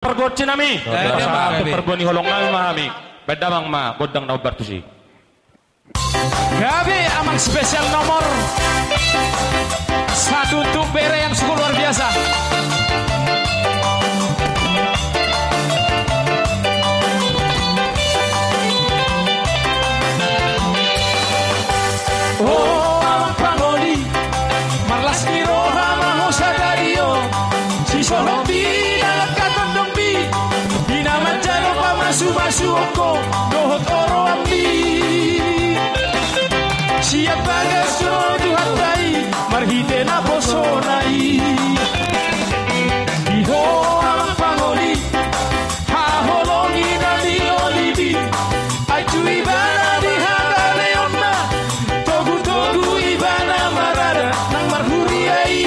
Pergot nami. Sa pergoni holong nami mahami. Bedamang ma godang na bertusi. Gabi amang spesial nomor satu untuk bere yang sungguh luar biasa. Oh amang pangoli marlas miro hama hosa dario si sohobi dalat katong dombi dinaman jalo pa masu oko dohot oro ambi. Siap bagaso dihatai marhite na posonai iho amang pangoli ha holongi na liolibi ai cui bana dihanga leona togu ibana marada nang marhuriai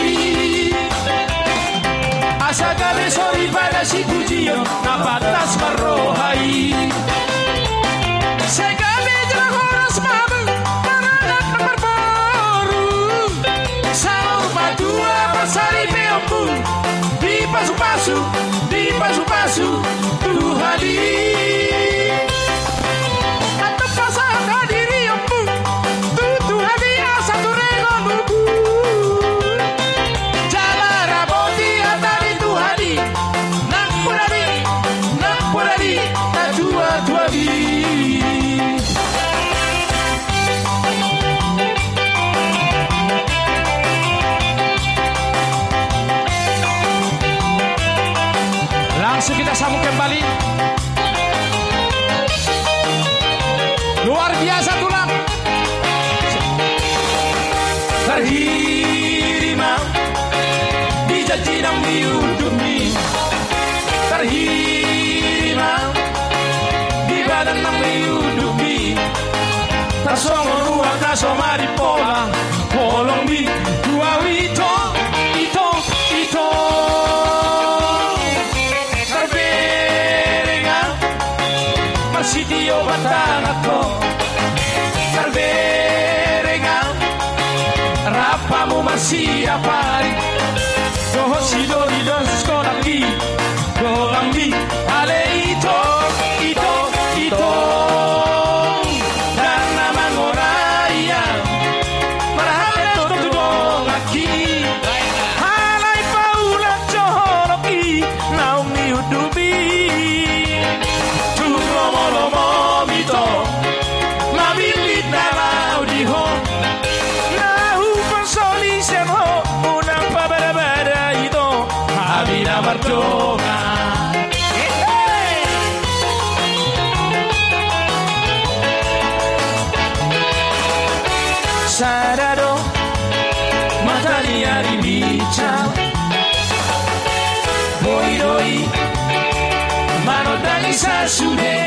asagale sori bagasi pujio na batas marrohai segale jerahoras mabu Sari peombu di pasu-pasu Tuhani atau pasang hadiri ombu Tuhani satu rego nubu jala raboti atari Tuhani nang purari na dua di. Langsung kita sambung kembali. Luar biasa tulang. Terhirima di jajinam diudumi. Terhirima di badan nam diudumi. Tersongong ruang kasomari pola. Polong di dua ito. Sitio batanato Carverenga Rapamu masia pari Doho sidori dos skolami Golambi Ale ito Dan nama ngoraya Marahale tutudong aki Halay paulat johoroki Naung niudubi Mabilit na laudiho Nahu pensoli semho Unang pabara-bara ito Habina martonga Sarado Mataliari bica Boiroi Mano dali sa sude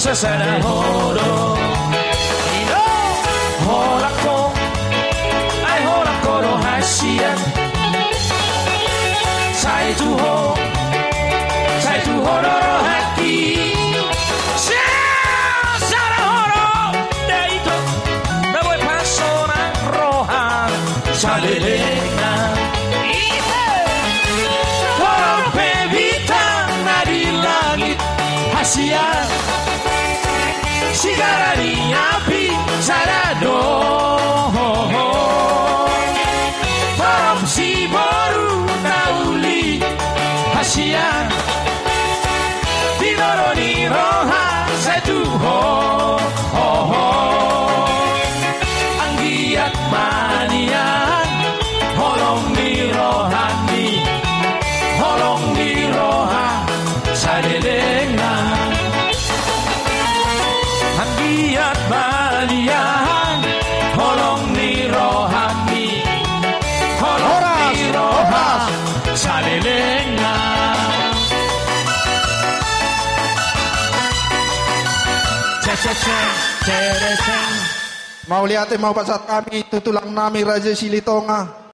Sasana horo Ino Horako Ai horako no hasian Sai tu horo haki Sara horo Daito Naboy pasona roha Salelena Horo pevita Nadi langit Hasian Sigarani api sarado Param si baru nauli Hasia Dinoroni roha setuho Anggiat manian Holong di rohani Holong di roha sadedengan Anggiat balian Holong ni rohani Holong ni roha Salilenga Mau lihat mau pasat kami tutulang nami Raja Silitonga